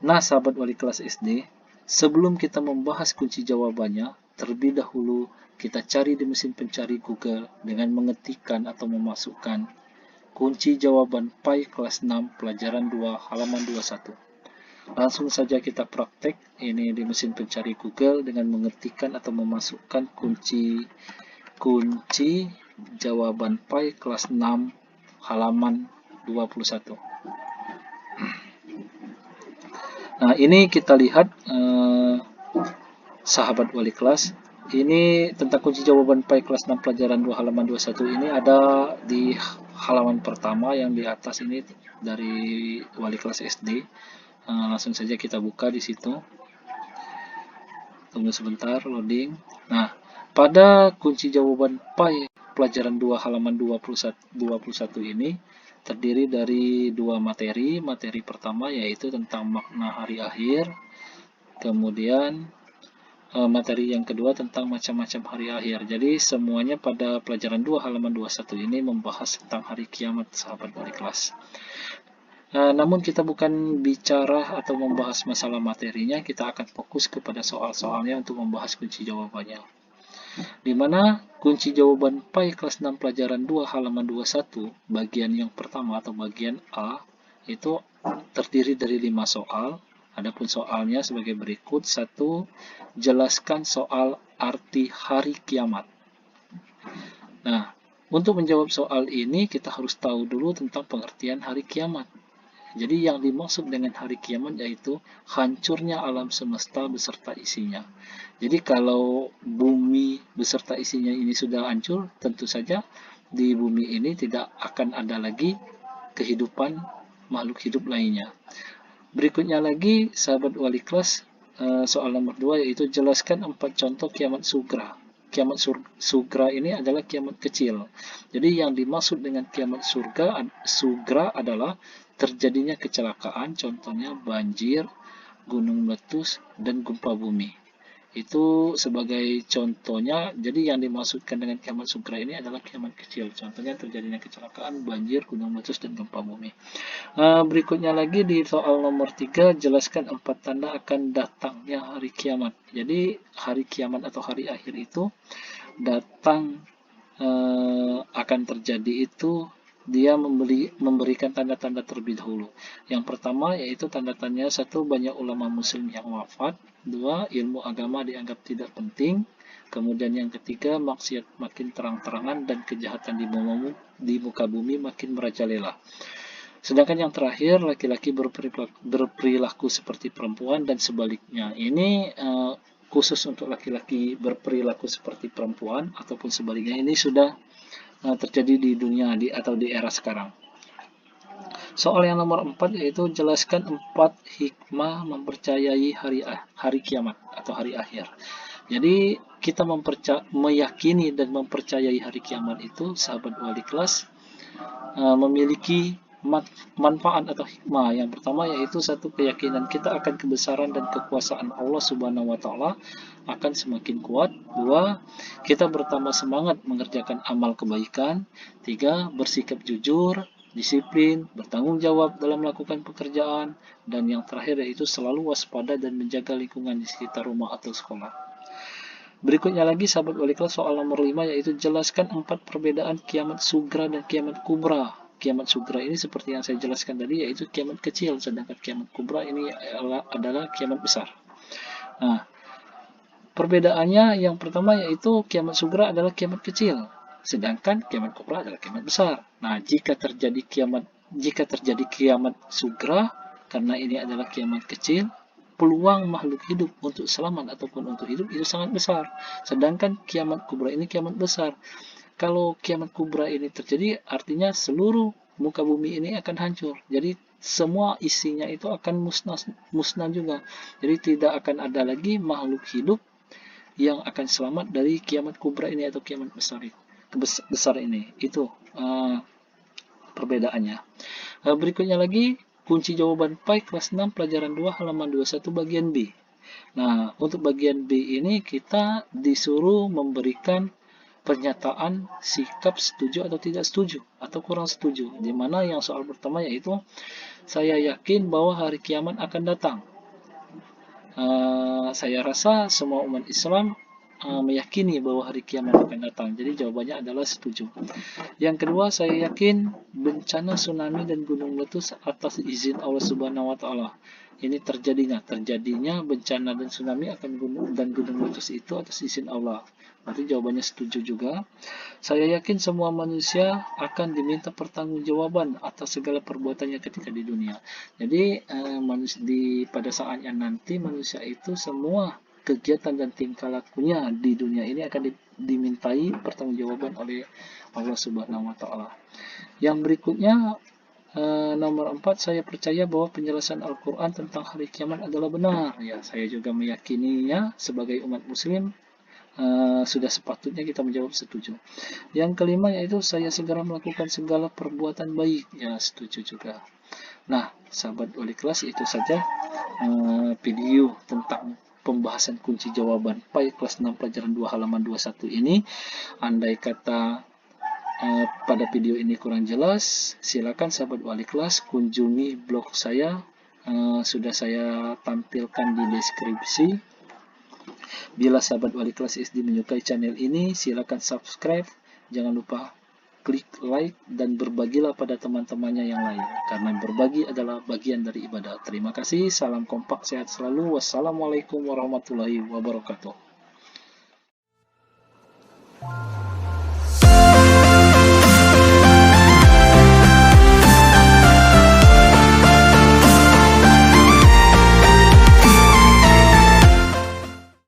Nah, sahabat wali kelas SD, sebelum kita membahas kunci jawabannya, terlebih dahulu kita cari di mesin pencari Google dengan mengetikkan atau memasukkan kunci jawaban PAI kelas 6 pelajaran 2 halaman 21. Langsung saja kita praktek ini di mesin pencari Google dengan mengetikkan atau memasukkan kunci jawaban PAI kelas 6 halaman 21. Nah, ini kita lihat sahabat wali kelas. Ini tentang kunci jawaban PAI kelas 6 pelajaran 2 halaman 21 ini ada di halaman pertama yang di atas ini dari wali kelas SD. Langsung saja kita buka di situ. Tunggu sebentar loading. Nah, pada kunci jawaban PAI pelajaran 2 halaman 21 ini terdiri dari dua materi. Materi pertama yaitu tentang makna hari akhir. Kemudian materi yang kedua tentang macam-macam hari akhir. Jadi semuanya pada pelajaran 2 halaman 21 ini membahas tentang hari kiamat, sahabat wali kelas. Namun kita bukan bicara atau membahas masalah materinya, kita akan fokus kepada soal-soalnya untuk membahas kunci jawabannya. Di mana kunci jawaban PAI kelas 6 pelajaran 2 halaman 21 bagian yang pertama atau bagian A itu terdiri dari 5 soal. Adapun soalnya sebagai berikut. 1. Jelaskan soal arti hari kiamat. Nah, untuk menjawab soal ini kita harus tahu dulu tentang pengertian hari kiamat. Jadi yang dimaksud dengan hari kiamat yaitu hancurnya alam semesta beserta isinya. Jadi kalau bumi beserta isinya ini sudah hancur, tentu saja di bumi ini tidak akan ada lagi kehidupan makhluk hidup lainnya. Berikutnya lagi, sahabat wali kelas, soal nomor 2 yaitu jelaskan 4 contoh kiamat sugra. Kiamat sugra ini adalah kiamat kecil. Jadi yang dimaksud dengan kiamat sugra adalah terjadinya kecelakaan, contohnya banjir, gunung meletus, dan gempa bumi. Itu sebagai contohnya. Jadi yang dimaksudkan dengan kiamat sugra ini adalah kiamat kecil. Contohnya terjadinya kecelakaan, banjir, gunung meletus, dan gempa bumi. Berikutnya lagi di soal nomor 3, jelaskan 4 tanda akan datangnya hari kiamat. Jadi hari kiamat atau hari akhir itu datang akan terjadi itu dia memberikan tanda-tanda terlebih dahulu. Yang pertama yaitu tanda-tandanya 1. Banyak ulama muslim yang wafat. 2. Ilmu agama dianggap tidak penting. Kemudian yang ketiga, maksiat makin terang-terangan dan kejahatan di muka bumi makin merajalela. Sedangkan yang terakhir, laki-laki berperilaku seperti perempuan dan sebaliknya. Ini khusus untuk laki-laki berperilaku seperti perempuan ataupun sebaliknya. Ini sudah terjadi di dunia atau di era sekarang. Soal yang nomor 4 yaitu jelaskan 4 hikmah mempercayai hari kiamat atau hari akhir. Jadi kita meyakini dan mempercayai hari kiamat itu, sahabat wali kelas, memiliki manfaat atau hikmah. Yang pertama yaitu 1. Keyakinan kita akan kebesaran dan kekuasaan Allah Subhanahu wa taala akan semakin kuat. 2. Kita bertambah semangat mengerjakan amal kebaikan. 3. Bersikap jujur, disiplin, bertanggung jawab dalam melakukan pekerjaan. Dan yang terakhir yaitu selalu waspada dan menjaga lingkungan di sekitar rumah atau sekolah. Berikutnya lagi, sahabat wali kelas, soal nomor 5 yaitu jelaskan 4 perbedaan kiamat sugra dan kiamat kubra. Kiamat sugra ini seperti yang saya jelaskan tadi yaitu kiamat kecil, sedangkan kiamat kubra ini adalah kiamat besar. Nah, perbedaannya yang pertama yaitu kiamat sugra adalah kiamat kecil, sedangkan kiamat kubra adalah kiamat besar. Nah, jika terjadi kiamat sugra, karena ini adalah kiamat kecil, peluang makhluk hidup untuk selamat ataupun untuk hidup itu sangat besar. Sedangkan kiamat kubra ini kiamat besar. Kalau kiamat kubra ini terjadi, artinya seluruh muka bumi ini akan hancur. Jadi semua isinya itu akan musnah juga. Jadi tidak akan ada lagi makhluk hidup yang akan selamat dari kiamat kubra ini atau kiamat besar ini. Itu perbedaannya. Berikutnya lagi, kunci jawaban PAI kelas 6 pelajaran 2 halaman 21 bagian B. Nah, untuk bagian B ini kita disuruh memberikan pernyataan sikap setuju atau tidak setuju atau kurang setuju. Di mana yang soal pertama yaitu saya yakin bahwa hari kiamat akan datang. Saya rasa semua umat Islam meyakini bahwa hari kiamat akan datang. Jadi jawabannya adalah setuju. Yang kedua, saya yakin bencana tsunami dan gunung meletus atas izin Allah Subhanahu wa taala. Ini terjadinya bencana dan tsunami akan gunung meletus itu atas izin Allah. Berarti jawabannya setuju juga. Saya yakin semua manusia akan diminta pertanggungjawaban atas segala perbuatannya ketika di dunia. Jadi pada saatnya nanti manusia itu semua kegiatan dan tingkah lakunya di dunia ini akan dimintai pertanggungjawaban oleh Allah Subhanahu wa taala. Yang berikutnya, nomor 4, saya percaya bahwa penjelasan Al-Qur'an tentang hari kiamat adalah benar. Ya, saya juga meyakininya sebagai umat muslim. Sudah sepatutnya kita menjawab setuju. Yang kelima yaitu saya segera melakukan segala perbuatan baik. Ya, setuju juga. Nah, sahabat wali kelas, itu saja video tentang pembahasan kunci jawaban PAI kelas 6 pelajaran 2 halaman 21 ini. Andai kata pada video ini kurang jelas, silakan sahabat wali kelas kunjungi blog saya. Sudah saya tampilkan di deskripsi. Bila sahabat wali kelas SD menyukai channel ini, silakan subscribe. Jangan lupa klik like dan berbagilah pada teman-temannya yang lain, karena berbagi adalah bagian dari ibadah. Terima kasih, salam kompak, sehat selalu. Wassalamualaikum warahmatullahi wabarakatuh.